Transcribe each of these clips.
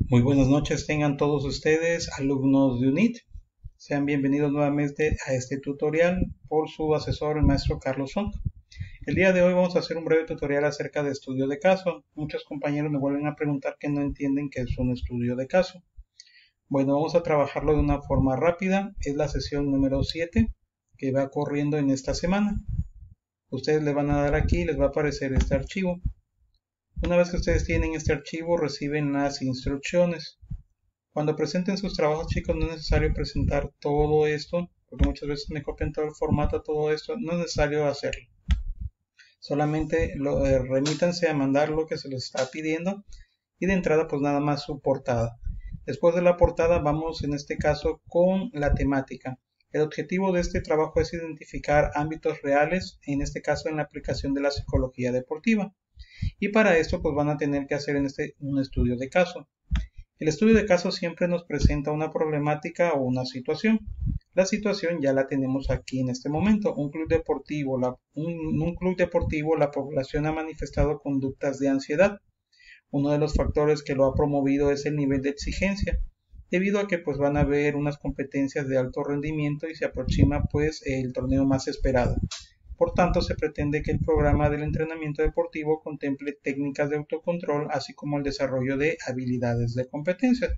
Muy buenas noches, tengan todos ustedes, alumnos de UNIT. Sean bienvenidos nuevamente a este tutorial por su asesor, el maestro Carlos Font. El día de hoy vamos a hacer un breve tutorial acerca de estudio de caso. Muchos compañeros me vuelven a preguntar que no entienden qué es un estudio de caso. Bueno, vamos a trabajarlo de una forma rápida. Es la sesión número 7 que va corriendo en esta semana. Ustedes le van a dar aquí y les va a aparecer este archivo. Una vez que ustedes tienen este archivo, reciben las instrucciones. Cuando presenten sus trabajos, chicos, no es necesario presentar todo esto, porque muchas veces me copian todo el formato, todo esto, no es necesario hacerlo. Solamente remítanse a mandar lo que se les está pidiendo y de entrada pues nada más su portada. Después de la portada vamos en este caso con la temática. El objetivo de este trabajo es identificar ámbitos reales, en este caso en la aplicación de la psicología deportiva. Y para esto pues van a tener que hacer un estudio de caso. El estudio de caso siempre nos presenta una problemática o una situación. La situación ya la tenemos aquí en este momento. Un club deportivo, la población ha manifestado conductas de ansiedad. Uno de los factores que lo ha promovido es el nivel de exigencia, debido a que pues van a haber unas competencias de alto rendimiento y se aproxima pues el torneo más esperado. Por tanto, se pretende que el programa del entrenamiento deportivo contemple técnicas de autocontrol, así como el desarrollo de habilidades de competencia.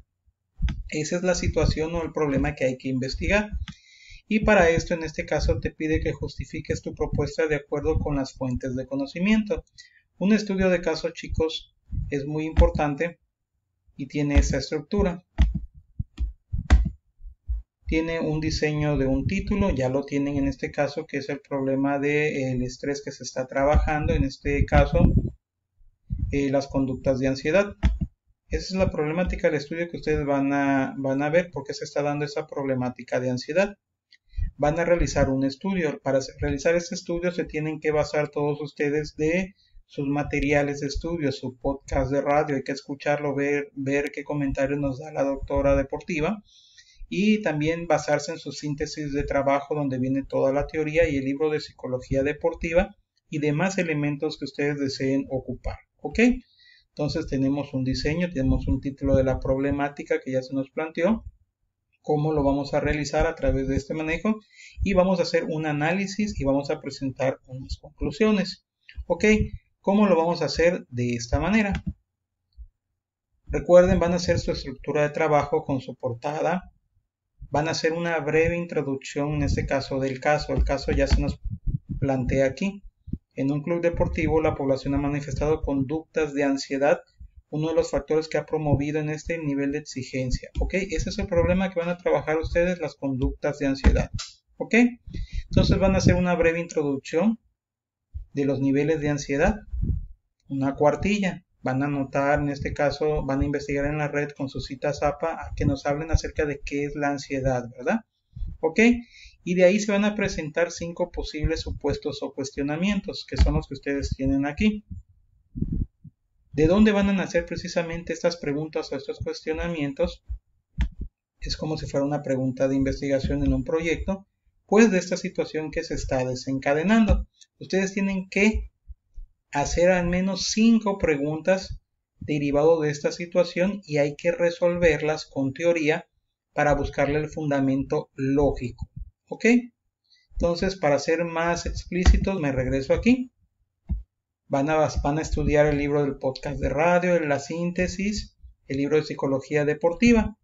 Esa es la situación o el problema que hay que investigar. Y para esto, en este caso, te pide que justifiques tu propuesta de acuerdo con las fuentes de conocimiento. Un estudio de caso, chicos, es muy importante y tiene esa estructura. Tiene un diseño de un título, ya lo tienen en este caso, que es el problema del estrés que se está trabajando, en este caso las conductas de ansiedad. Esa es la problemática del estudio que ustedes van a ver por qué se está dando esa problemática de ansiedad. Van a realizar un estudio. Para realizar este estudio se tienen que basar todos ustedes de sus materiales de estudio, su podcast de radio, hay que escucharlo, ver qué comentarios nos da la doctora deportiva, y también basarse en su síntesis de trabajo donde viene toda la teoría y el libro de psicología deportiva y demás elementos que ustedes deseen ocupar. ¿Ok? Entonces tenemos un diseño, tenemos un título de la problemática que ya se nos planteó, cómo lo vamos a realizar a través de este manejo y vamos a hacer un análisis y vamos a presentar unas conclusiones. ¿Ok? ¿Cómo lo vamos a hacer? De esta manera. Recuerden, van a hacer su estructura de trabajo con su portada. Van a hacer una breve introducción, en este caso, del caso. El caso ya se nos plantea aquí. En un club deportivo, la población ha manifestado conductas de ansiedad, uno de los factores que ha promovido en este nivel de exigencia. ¿Ok? Ese es el problema que van a trabajar ustedes, las conductas de ansiedad. ¿Ok? Entonces van a hacer una breve introducción de los niveles de ansiedad. Una cuartilla. Van a anotar, en este caso, van a investigar en la red con su cita Zapa a que nos hablen acerca de qué es la ansiedad, ¿verdad? ¿Ok? Y de ahí se van a presentar 5 posibles supuestos o cuestionamientos, que son los que ustedes tienen aquí. ¿De dónde van a nacer precisamente estas preguntas o estos cuestionamientos? Es como si fuera una pregunta de investigación en un proyecto, pues de esta situación que se está desencadenando. Ustedes tienen que hacer al menos 5 preguntas derivado de esta situación y hay que resolverlas con teoría para buscarle el fundamento lógico. ¿Ok? Entonces, para ser más explícitos, me regreso aquí. Van a estudiar el libro del podcast de radio, la síntesis, el libro de psicología deportiva.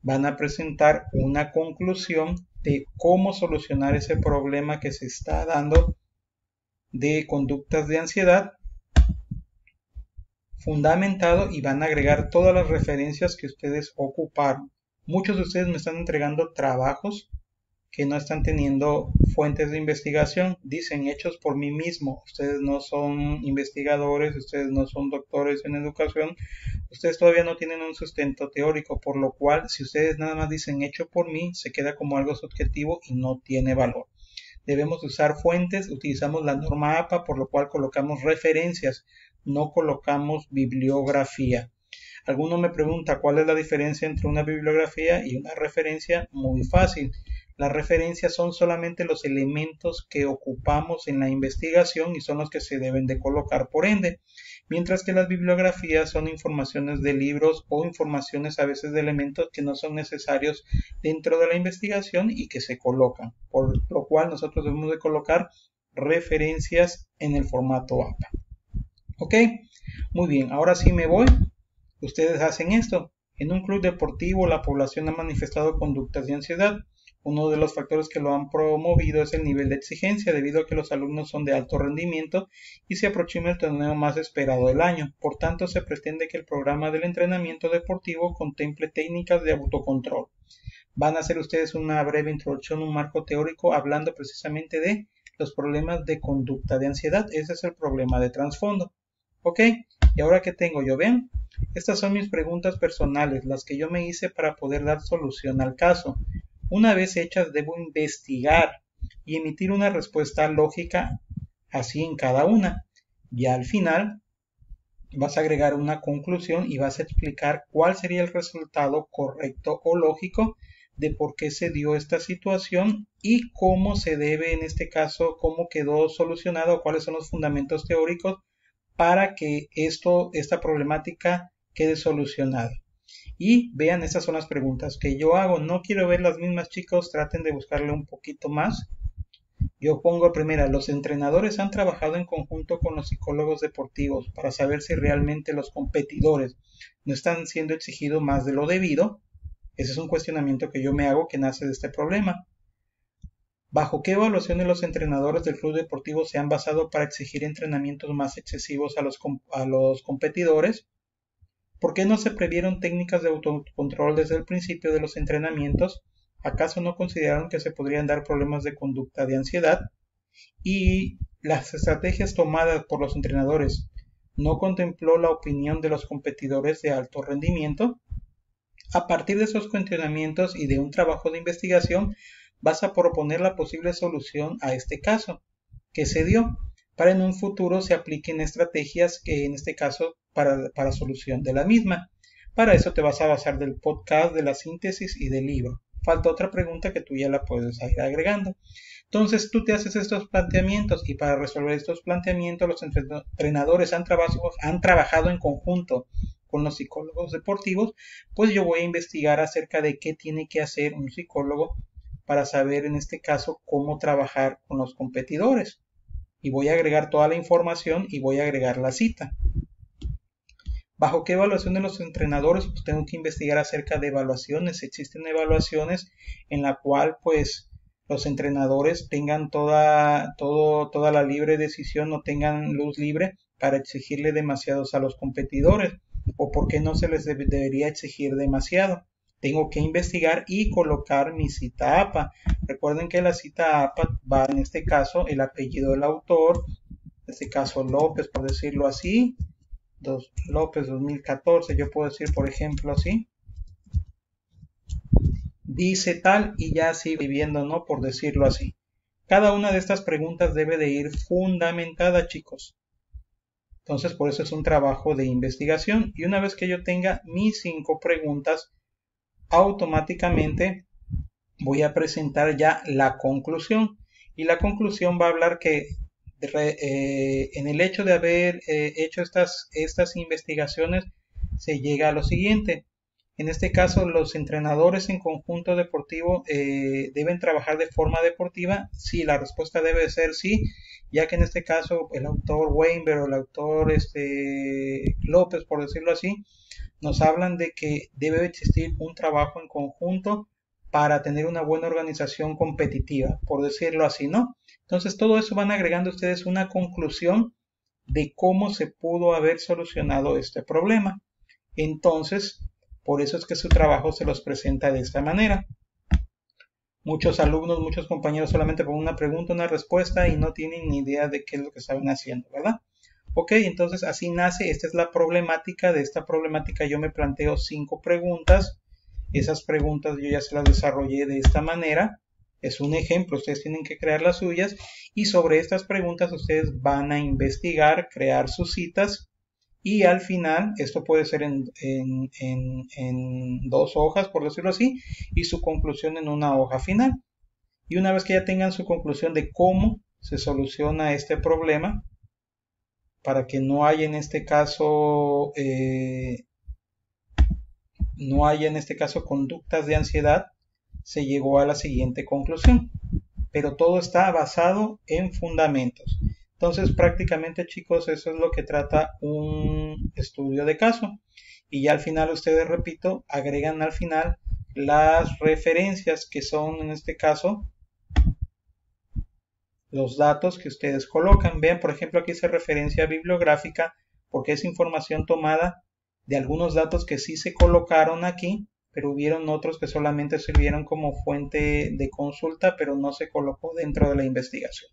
Van a presentar una conclusión de cómo solucionar ese problema que se está dando de conductas de ansiedad, fundamentado, y van a agregar todas las referencias que ustedes ocuparon. Muchos de ustedes me están entregando trabajos que no están teniendo fuentes de investigación, dicen hechos por mí mismo. Ustedes no son investigadores, ustedes no son doctores en educación, ustedes todavía no tienen un sustento teórico, por lo cual si ustedes nada más dicen hecho por mí, se queda como algo subjetivo y no tiene valor. Debemos usar fuentes, utilizamos la norma APA, por lo cual colocamos referencias, no colocamos bibliografía. Alguno me pregunta cuál es la diferencia entre una bibliografía y una referencia. Muy fácil. Las referencias son solamente los elementos que ocupamos en la investigación y son los que se deben de colocar por ende. mientras que las bibliografías son informaciones de libros o informaciones a veces de elementos que no son necesarios dentro de la investigación y que se colocan, por lo cual nosotros debemos de colocar referencias en el formato APA. Ok, muy bien, ahora sí me voy. Ustedes hacen esto. En un club deportivo la población ha manifestado conductas de ansiedad. Uno de los factores que lo han promovido es el nivel de exigencia, debido a que los alumnos son de alto rendimiento y se aproxima el torneo más esperado del año. Por tanto, se pretende que el programa del entrenamiento deportivo contemple técnicas de autocontrol. Van a hacer ustedes una breve introducción, un marco teórico, hablando precisamente de los problemas de conducta de ansiedad. Ese es el problema de trasfondo. ¿Ok? Y ahora que tengo yo, ven, estas son mis preguntas personales, las que yo me hice para poder dar solución al caso. Una vez hechas, debo investigar y emitir una respuesta lógica así en cada una. Ya al final vas a agregar una conclusión y vas a explicar cuál sería el resultado correcto o lógico de por qué se dio esta situación y cómo se debe, en este caso, cómo quedó solucionado, cuáles son los fundamentos teóricos para que esta problemática quede solucionada. Y vean, estas son las preguntas que yo hago. No quiero ver las mismas, chicos, traten de buscarle un poquito más. Yo pongo primera, los entrenadores han trabajado en conjunto con los psicólogos deportivos para saber si realmente los competidores no están siendo exigidos más de lo debido. Ese es un cuestionamiento que yo me hago que nace de este problema. ¿Bajo qué evaluaciones los entrenadores del club deportivo se han basado para exigir entrenamientos más excesivos a los competidores? ¿Por qué no se previeron técnicas de autocontrol desde el principio de los entrenamientos? ¿Acaso no consideraron que se podrían dar problemas de conducta de ansiedad? ¿Y las estrategias tomadas por los entrenadores no contempló la opinión de los competidores de alto rendimiento? A partir de esos cuestionamientos y de un trabajo de investigación, vas a proponer la posible solución a este caso que se dio, para en un futuro se apliquen estrategias que en este caso para solución de la misma. Para eso te vas a basar del podcast, de la síntesis y del libro. Falta otra pregunta que tú ya la puedes ir agregando. Entonces tú te haces estos planteamientos y para resolver estos planteamientos los entrenadores han trabajado en conjunto con los psicólogos deportivos. Pues yo voy a investigar acerca de qué tiene que hacer un psicólogo para saber en este caso cómo trabajar con los competidores. Y voy a agregar toda la información y voy a agregar la cita. ¿Bajo qué evaluación de los entrenadores? Pues tengo que investigar acerca de evaluaciones. Existen evaluaciones en la cual pues los entrenadores tengan toda la libre decisión, no tengan luz libre para exigirle demasiados a los competidores. ¿O por qué no se les debería exigir demasiado? Tengo que investigar y colocar mi cita APA. Recuerden que la cita APA va en este caso el apellido del autor, en este caso López, por decirlo así, López 2014, yo puedo decir por ejemplo así, dice tal y ya sigo viviendo, ¿no? Por decirlo así. Cada una de estas preguntas debe de ir fundamentada, chicos. Entonces por eso es un trabajo de investigación y una vez que yo tenga mis 5 preguntas, automáticamente voy a presentar ya la conclusión y la conclusión va a hablar que en el hecho de haber hecho estas investigaciones se llega a lo siguiente. En este caso los entrenadores en conjunto deportivo deben trabajar de forma deportiva. Sí, la respuesta debe ser sí, ya que en este caso el autor Weinberg o el autor López, por decirlo así, nos hablan de que debe existir un trabajo en conjunto para tener una buena organización competitiva, por decirlo así, ¿no? Entonces todo eso van agregando ustedes una conclusión de cómo se pudo haber solucionado este problema. Entonces, por eso es que su trabajo se los presenta de esta manera. Muchos alumnos, muchos compañeros solamente ponen una pregunta, una respuesta y no tienen ni idea de qué es lo que estaban haciendo, ¿verdad? Ok, entonces así nace, esta es la problemática. De esta problemática yo me planteo 5 preguntas. Esas preguntas yo ya se las desarrollé de esta manera. Es un ejemplo, ustedes tienen que crear las suyas. Y sobre estas preguntas ustedes van a investigar, crear sus citas. Y al final, esto puede ser en 2 hojas, por decirlo así. Y su conclusión en una hoja final. Y una vez que ya tengan su conclusión de cómo se soluciona este problema, para que no haya en este caso conductas de ansiedad, se llegó a la siguiente conclusión. Pero todo está basado en fundamentos. Entonces, prácticamente, chicos, eso es lo que trata un estudio de caso. Y ya al final ustedes, repito, agregan al final las referencias que son, en este caso, los datos que ustedes colocan. Vean, por ejemplo, aquí dice referencia bibliográfica porque es información tomada de algunos datos que sí se colocaron aquí, pero hubieron otros que solamente sirvieron como fuente de consulta, pero no se colocó dentro de la investigación.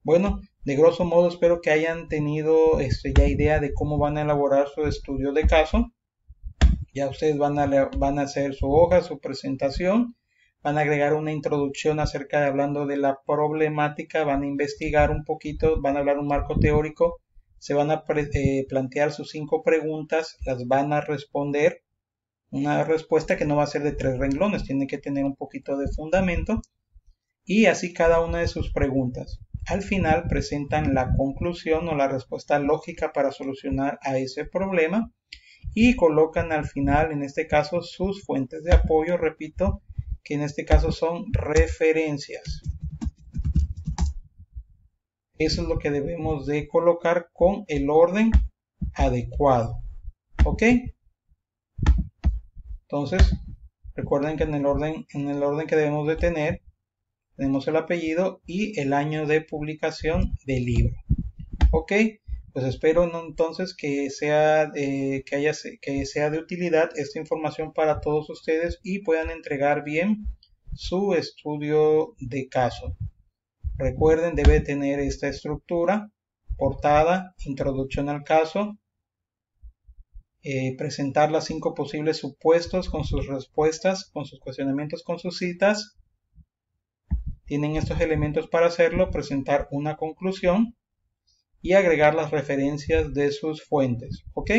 Bueno, de grosso modo espero que hayan tenido ya idea de cómo van a elaborar su estudio de caso. Ya ustedes van a hacer su hoja, su presentación, van a agregar una introducción acerca de hablando de la problemática, van a investigar un poquito, van a hablar un marco teórico, se van a plantear sus 5 preguntas, las van a responder. Una respuesta que no va a ser de 3 renglones, tiene que tener un poquito de fundamento y así cada una de sus preguntas. Al final presentan la conclusión o la respuesta lógica para solucionar a ese problema y colocan al final, en este caso, sus fuentes de apoyo, repito, que en este caso son referencias. Eso es lo que debemos de colocar con el orden adecuado. ¿Ok? Entonces, recuerden que en el orden que debemos de tener, tenemos el apellido y el año de publicación del libro. Ok, pues espero entonces que sea de utilidad esta información para todos ustedes y puedan entregar bien su estudio de caso. Recuerden, debe tener esta estructura: portada, introducción al caso, presentar las 5 posibles supuestos con sus respuestas, con sus cuestionamientos, con sus citas. Tienen estos elementos para hacerlo: presentar una conclusión y agregar las referencias de sus fuentes. ¿Ok?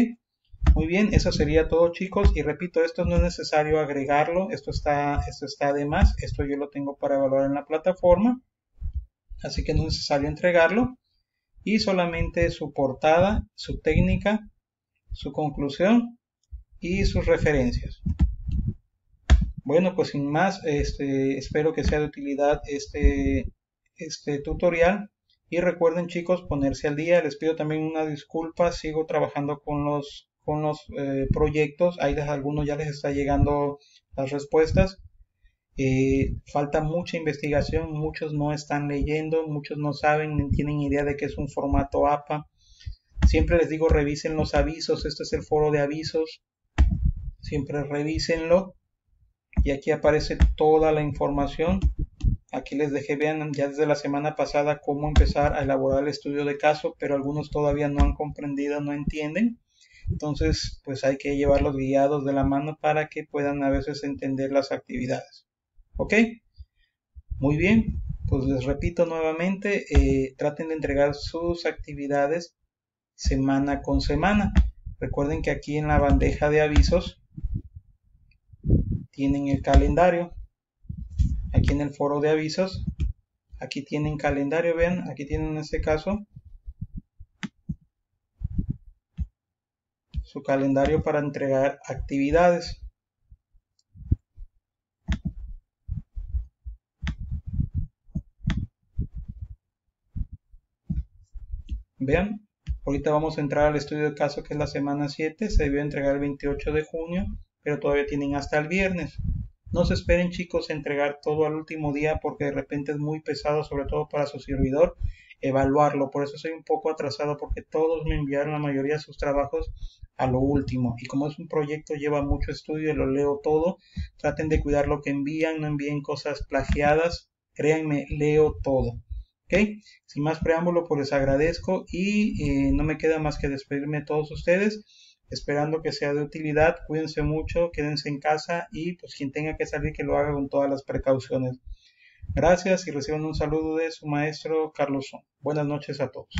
Muy bien, eso sería todo, chicos. Y repito, esto no es necesario agregarlo, esto está de más. Esto yo lo tengo para evaluar en la plataforma, así que no es necesario entregarlo. Y solamente su portada, su técnica, su conclusión y sus referencias. Bueno, pues sin más, espero que sea de utilidad este tutorial. Y recuerden, chicos, ponerse al día. Les pido también una disculpa, sigo trabajando con los proyectos. Ahí algunos ya les está llegando las respuestas. Falta mucha investigación, muchos no están leyendo, muchos no saben ni tienen idea de qué es un formato APA. Siempre les digo, revisen los avisos. Este es el foro de avisos, siempre revísenlo y aquí aparece toda la información. Aquí les dejé, vean ya desde la semana pasada cómo empezar a elaborar el estudio de caso, pero algunos todavía no han comprendido, no entienden. Entonces, pues hay que llevarlos guiados de la mano para que puedan a veces entender las actividades. ¿Ok? Muy bien, pues les repito nuevamente, traten de entregar sus actividades semana con semana. Recuerden que aquí en la bandeja de avisos tienen el calendario. Aquí en el foro de avisos, aquí tienen calendario, vean, aquí tienen en este caso su calendario para entregar actividades. Vean, ahorita vamos a entrar al estudio de caso, que es la semana 7, se debió entregar el 28 de junio, pero todavía tienen hasta el viernes. No se esperen, chicos, a entregar todo al último día porque de repente es muy pesado, sobre todo para su servidor, evaluarlo. Por eso soy un poco atrasado, porque todos me enviaron la mayoría de sus trabajos a lo último. Y como es un proyecto, lleva mucho estudio y lo leo todo. Traten de cuidar lo que envían, no envíen cosas plagiadas. Créanme, leo todo. ¿Ok? Sin más preámbulo, pues les agradezco y no me queda más que despedirme de todos ustedes, esperando que sea de utilidad. Cuídense mucho, quédense en casa y pues quien tenga que salir que lo haga con todas las precauciones. Gracias y reciban un saludo de su maestro Carlos Son. Buenas noches a todos.